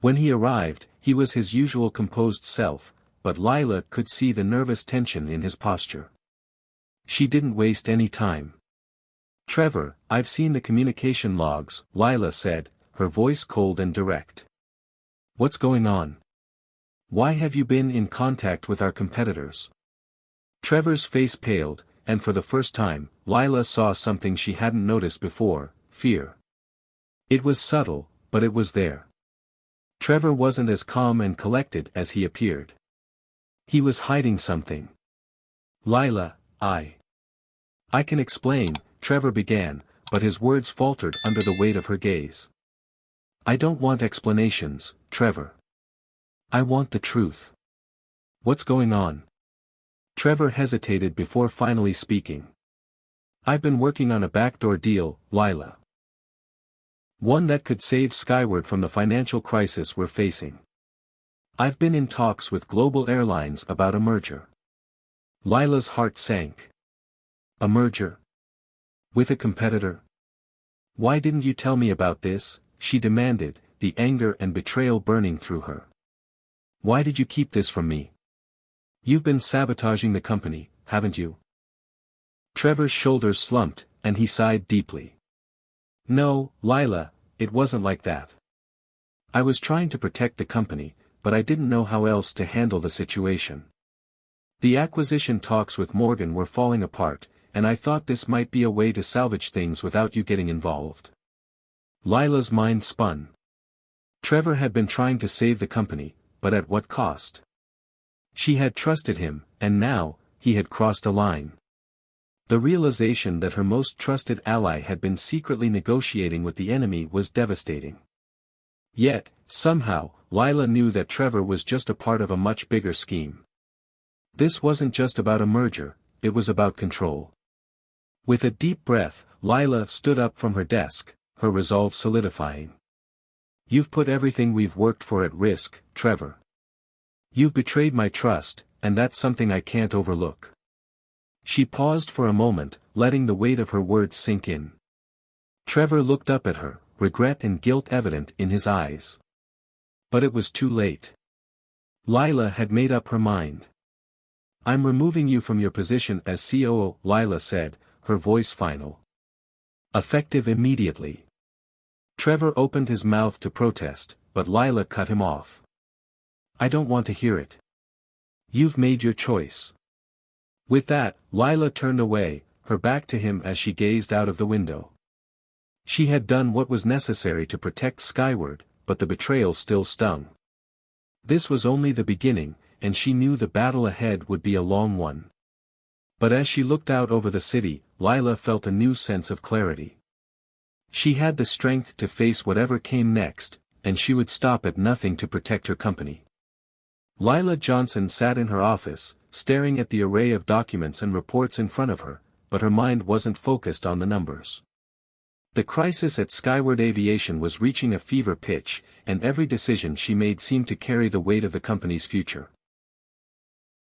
When he arrived, he was his usual composed self, but Lila could see the nervous tension in his posture. She didn't waste any time. Trevor, I've seen the communication logs, Lila said, her voice cold and direct. What's going on? Why have you been in contact with our competitors? Trevor's face paled, and for the first time, Lila saw something she hadn't noticed before, fear. It was subtle, but it was there. Trevor wasn't as calm and collected as he appeared. He was hiding something. Lila, I can explain, Trevor began, but his words faltered under the weight of her gaze. I don't want explanations, Trevor. I want the truth. What's going on? Trevor hesitated before finally speaking. I've been working on a backdoor deal, Lila. One that could save Skyward from the financial crisis we're facing. I've been in talks with global airlines about a merger. Lila's heart sank. A merger? With a competitor? Why didn't you tell me about this? She demanded, the anger and betrayal burning through her. Why did you keep this from me? You've been sabotaging the company, haven't you? Trevor's shoulders slumped, and he sighed deeply. No, Lila, it wasn't like that. I was trying to protect the company, but I didn't know how else to handle the situation. The acquisition talks with Morgan were falling apart, and I thought this might be a way to salvage things without you getting involved. Lila's mind spun. Trevor had been trying to save the company, but at what cost? She had trusted him, and now, he had crossed a line. The realization that her most trusted ally had been secretly negotiating with the enemy was devastating. Yet, somehow, Lila knew that Trevor was just a part of a much bigger scheme. This wasn't just about a merger, it was about control. With a deep breath, Lila stood up from her desk, her resolve solidifying. You've put everything we've worked for at risk, Trevor. You've betrayed my trust, and that's something I can't overlook. She paused for a moment, letting the weight of her words sink in. Trevor looked up at her, regret and guilt evident in his eyes. But it was too late. Lila had made up her mind. I'm removing you from your position as COO, Lila said, her voice final. Effective immediately. Trevor opened his mouth to protest, but Lila cut him off. I don't want to hear it. You've made your choice. With that, Lila turned away, her back to him as she gazed out of the window. She had done what was necessary to protect Skyward, but the betrayal still stung. This was only the beginning, and she knew the battle ahead would be a long one. But as she looked out over the city, Lila felt a new sense of clarity. She had the strength to face whatever came next, and she would stop at nothing to protect her company. Lila Johnson sat in her office, staring at the array of documents and reports in front of her, but her mind wasn't focused on the numbers. The crisis at Skyward Aviation was reaching a fever pitch, and every decision she made seemed to carry the weight of the company's future.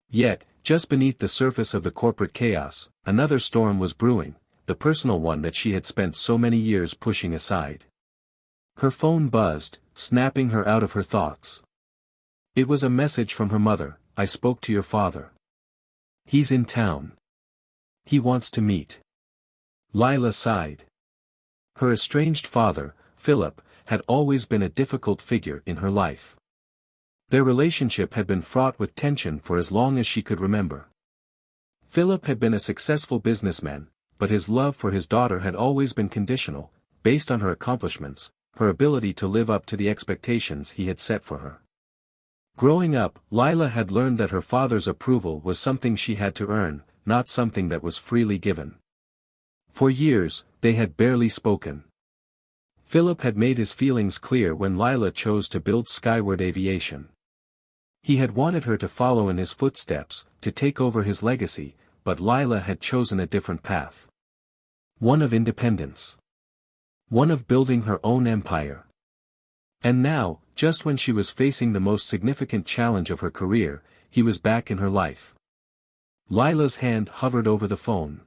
Yet, just beneath the surface of the corporate chaos, another storm was brewing, the personal one that she had spent so many years pushing aside. Her phone buzzed, snapping her out of her thoughts. It was a message from her mother. "I spoke to your father. He's in town. He wants to meet." Lila sighed. Her estranged father, Philip, had always been a difficult figure in her life. Their relationship had been fraught with tension for as long as she could remember. Philip had been a successful businessman, but his love for his daughter had always been conditional, based on her accomplishments, her ability to live up to the expectations he had set for her. Growing up, Lila had learned that her father's approval was something she had to earn, not something that was freely given. For years, they had barely spoken. Philip had made his feelings clear when Lila chose to build Skyward Aviation. He had wanted her to follow in his footsteps, to take over his legacy, but Lila had chosen a different path. One of independence. One of building her own empire. And now, just when she was facing the most significant challenge of her career, he was back in her life. Lila's hand hovered over the phone.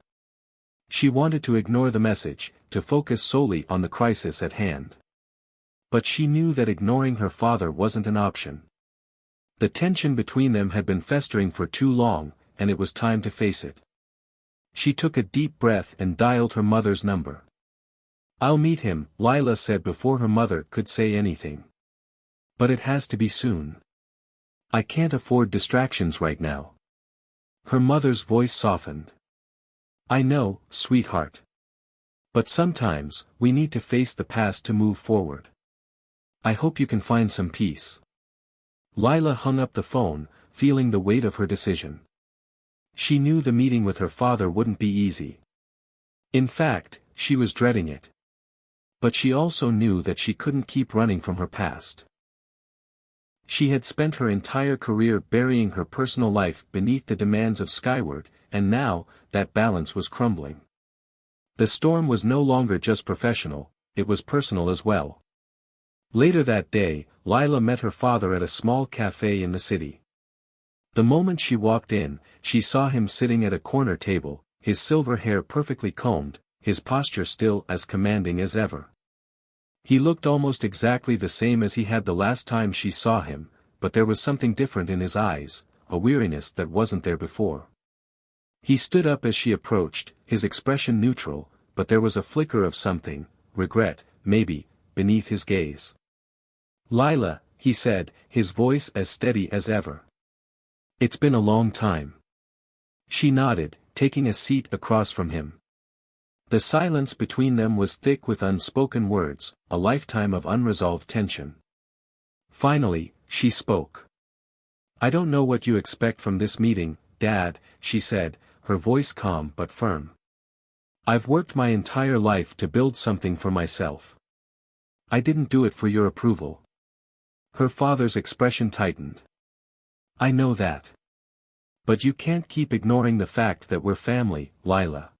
She wanted to ignore the message, to focus solely on the crisis at hand. But she knew that ignoring her father wasn't an option. The tension between them had been festering for too long, and it was time to face it. She took a deep breath and dialed her mother's number. "I'll meet him," Lila said before her mother could say anything. "But it has to be soon. I can't afford distractions right now." Her mother's voice softened. "I know, sweetheart. But sometimes, we need to face the past to move forward. I hope you can find some peace." Lila hung up the phone, feeling the weight of her decision. She knew the meeting with her father wouldn't be easy. In fact, she was dreading it. But she also knew that she couldn't keep running from her past. She had spent her entire career burying her personal life beneath the demands of Skyward, and now, that balance was crumbling. The storm was no longer just professional, it was personal as well. Later that day, Lila met her father at a small cafe in the city. The moment she walked in, she saw him sitting at a corner table, his silver hair perfectly combed, his posture still as commanding as ever. He looked almost exactly the same as he had the last time she saw him, but there was something different in his eyes, a weariness that wasn't there before. He stood up as she approached, his expression neutral, but there was a flicker of something, regret, maybe, beneath his gaze. "Lila," he said, his voice as steady as ever. "It's been a long time." She nodded, taking a seat across from him. The silence between them was thick with unspoken words, a lifetime of unresolved tension. Finally, she spoke. "I don't know what you expect from this meeting, Dad," she said, her voice calm but firm. "I've worked my entire life to build something for myself. I didn't do it for your approval." Her father's expression tightened. "I know that. But you can't keep ignoring the fact that we're family, Lila.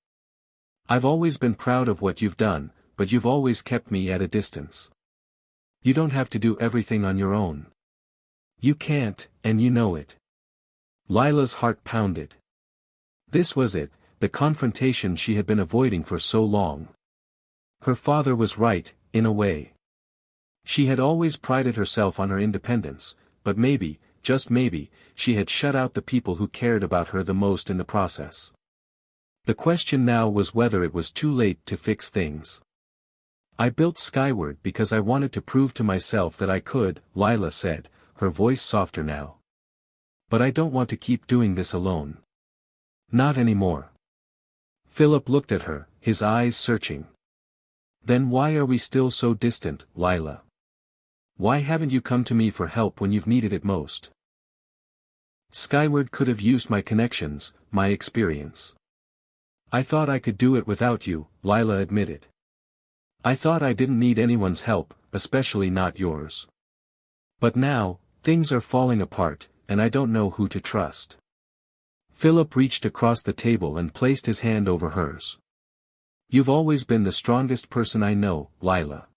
I've always been proud of what you've done, but you've always kept me at a distance. You don't have to do everything on your own. You can't, and you know it." Lila's heart pounded. This was it, the confrontation she had been avoiding for so long. Her father was right, in a way. She had always prided herself on her independence, but maybe, just maybe, she had shut out the people who cared about her the most in the process. The question now was whether it was too late to fix things. "I built Skyward because I wanted to prove to myself that I could," Lila said, her voice softer now. "But I don't want to keep doing this alone. Not anymore." Philip looked at her, his eyes searching. "Then why are we still so distant, Lila? Why haven't you come to me for help when you've needed it most?" "Skyward could have used my connections, my experience. I thought I could do it without you," Lila admitted. "I thought I didn't need anyone's help, especially not yours. But now, things are falling apart, and I don't know who to trust." Philip reached across the table and placed his hand over hers. You've always been the strongest person I know, Lila.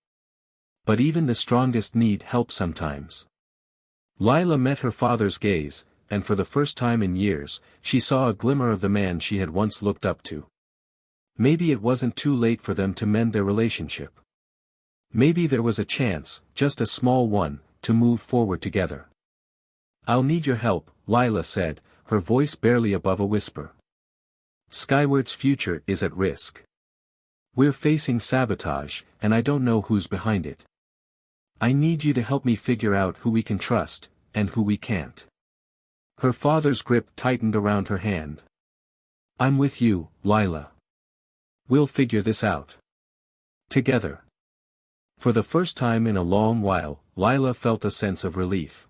But even the strongest need help sometimes. Lila met her father's gaze, and for the first time in years, she saw a glimmer of the man she had once looked up to. Maybe it wasn't too late for them to mend their relationship. Maybe there was a chance, just a small one, to move forward together. I'll need your help, Lila said, her voice barely above a whisper. Skyward's future is at risk. We're facing sabotage, and I don't know who's behind it. I need you to help me figure out who we can trust, and who we can't. Her father's grip tightened around her hand. I'm with you, Lila. We'll figure this out. Together. For the first time in a long while, Lila felt a sense of relief.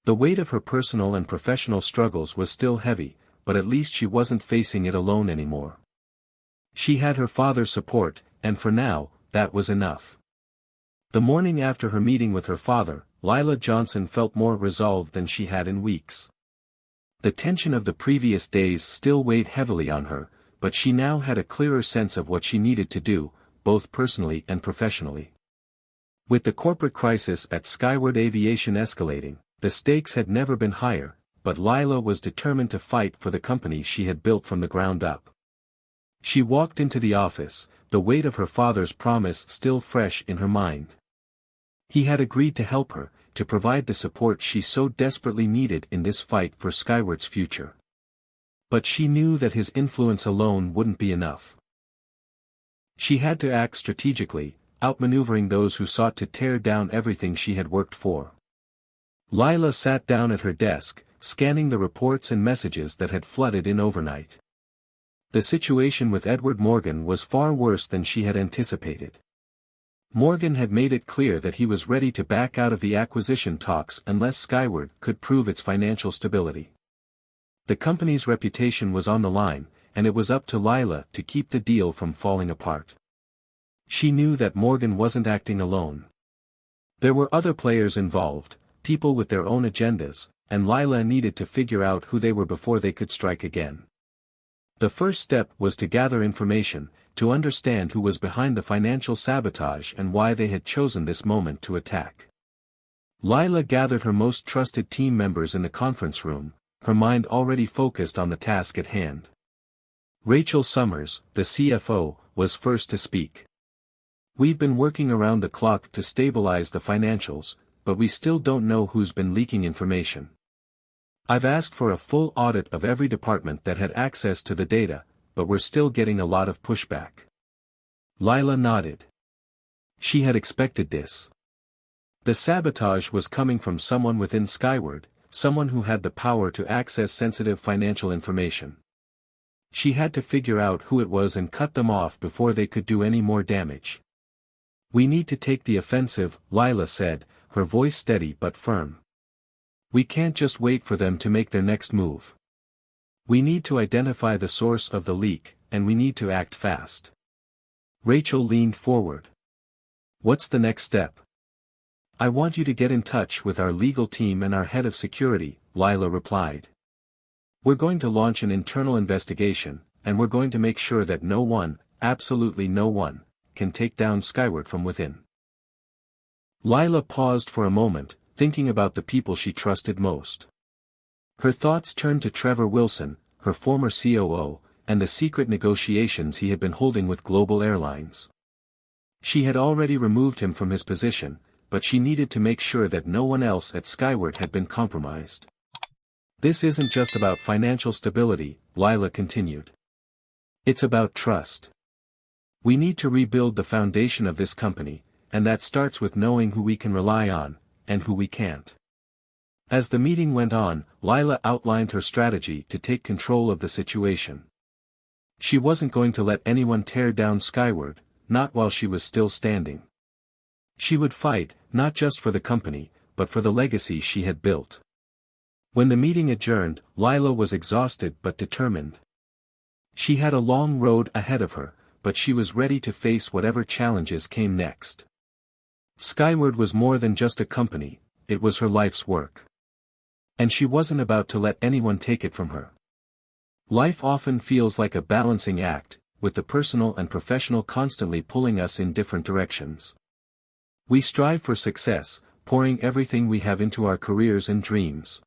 The weight of her personal and professional struggles was still heavy, but at least she wasn't facing it alone anymore. She had her father's support, and for now, that was enough. The morning after her meeting with her father, Lila Johnson felt more resolved than she had in weeks. The tension of the previous days still weighed heavily on her, but she now had a clearer sense of what she needed to do, both personally and professionally. With the corporate crisis at Skyward Aviation escalating, the stakes had never been higher, but Lila was determined to fight for the company she had built from the ground up. She walked into the office, the weight of her father's promise still fresh in her mind. He had agreed to help her, to provide the support she so desperately needed in this fight for Skyward's future. But she knew that his influence alone wouldn't be enough. She had to act strategically, outmaneuvering those who sought to tear down everything she had worked for. Lila sat down at her desk, scanning the reports and messages that had flooded in overnight. The situation with Edward Morgan was far worse than she had anticipated. Morgan had made it clear that he was ready to back out of the acquisition talks unless Skyward could prove its financial stability. The company's reputation was on the line, and it was up to Lila to keep the deal from falling apart. She knew that Morgan wasn't acting alone. There were other players involved, people with their own agendas, and Lila needed to figure out who they were before they could strike again. The first step was to gather information, to understand who was behind the financial sabotage and why they had chosen this moment to attack. Lila gathered her most trusted team members in the conference room, her mind already focused on the task at hand. Rachel Summers, the CFO, was first to speak. We've been working around the clock to stabilize the financials, but we still don't know who's been leaking information. I've asked for a full audit of every department that had access to the data, but we're still getting a lot of pushback. Lila nodded. She had expected this. The sabotage was coming from someone within Skyward, someone who had the power to access sensitive financial information. She had to figure out who it was and cut them off before they could do any more damage. We need to take the offensive, Lila said, her voice steady but firm. We can't just wait for them to make their next move. We need to identify the source of the leak, and we need to act fast. Rachel leaned forward. What's the next step? I want you to get in touch with our legal team and our head of security, Lila replied. We're going to launch an internal investigation, and we're going to make sure that no one, absolutely no one, can take down Skyward from within. Lila paused for a moment, thinking about the people she trusted most. Her thoughts turned to Trevor Wilson, her former COO, and the secret negotiations he had been holding with Global Airlines. She had already removed him from his position, but she needed to make sure that no one else at Skyward had been compromised. This isn't just about financial stability, Lila continued. It's about trust. We need to rebuild the foundation of this company, and that starts with knowing who we can rely on, and who we can't. As the meeting went on, Lila outlined her strategy to take control of the situation. She wasn't going to let anyone tear down Skyward, not while she was still standing. She would fight, not just for the company, but for the legacy she had built. When the meeting adjourned, Lila was exhausted but determined. She had a long road ahead of her, but she was ready to face whatever challenges came next. Skyward was more than just a company, it was her life's work. And she wasn't about to let anyone take it from her. Life often feels like a balancing act, with the personal and professional constantly pulling us in different directions. We strive for success, pouring everything we have into our careers and dreams.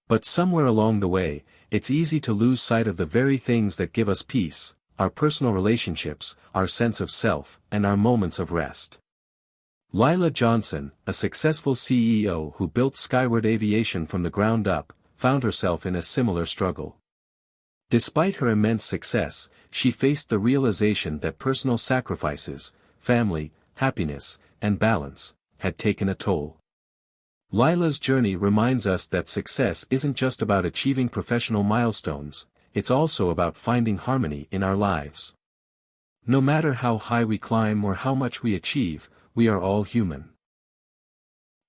But somewhere along the way, it's easy to lose sight of the very things that give us peace, our personal relationships, our sense of self, and our moments of rest. Lila Johnson, a successful CEO who built Skyward Aviation from the ground up, found herself in a similar struggle. Despite her immense success, she faced the realization that personal sacrifices, family, happiness, and balance, had taken a toll. Lila's journey reminds us that success isn't just about achieving professional milestones, it's also about finding harmony in our lives. No matter how high we climb or how much we achieve, we are all human.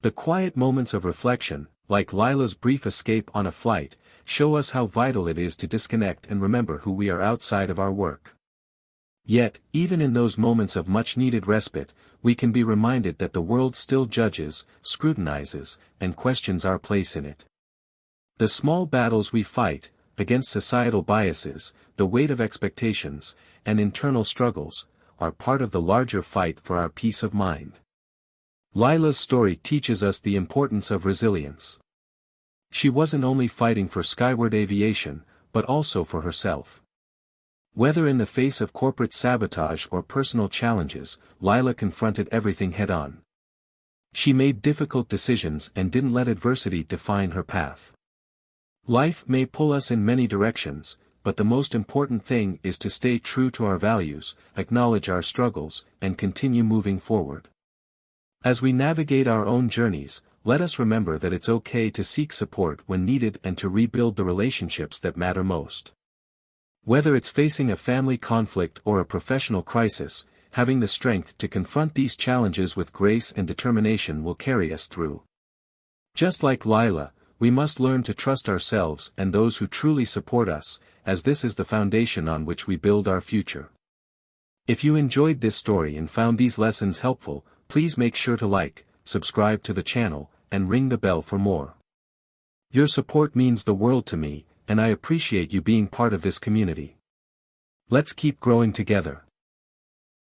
The quiet moments of reflection, like Lila's brief escape on a flight, show us how vital it is to disconnect and remember who we are outside of our work. Yet, even in those moments of much-needed respite, we can be reminded that the world still judges, scrutinizes, and questions our place in it. The small battles we fight, against societal biases, the weight of expectations, and internal struggles, are part of the larger fight for our peace of mind. Lila's story teaches us the importance of resilience. She wasn't only fighting for Skyward Aviation, but also for herself. Whether in the face of corporate sabotage or personal challenges, Lila confronted everything head-on. She made difficult decisions and didn't let adversity define her path. Life may pull us in many directions, but the most important thing is to stay true to our values, acknowledge our struggles, and continue moving forward. As we navigate our own journeys, let us remember that it's okay to seek support when needed and to rebuild the relationships that matter most. Whether it's facing a family conflict or a professional crisis, having the strength to confront these challenges with grace and determination will carry us through. Just like Lila, we must learn to trust ourselves and those who truly support us, as this is the foundation on which we build our future. If you enjoyed this story and found these lessons helpful, please make sure to like, subscribe to the channel, and ring the bell for more. Your support means the world to me, and I appreciate you being part of this community. Let's keep growing together.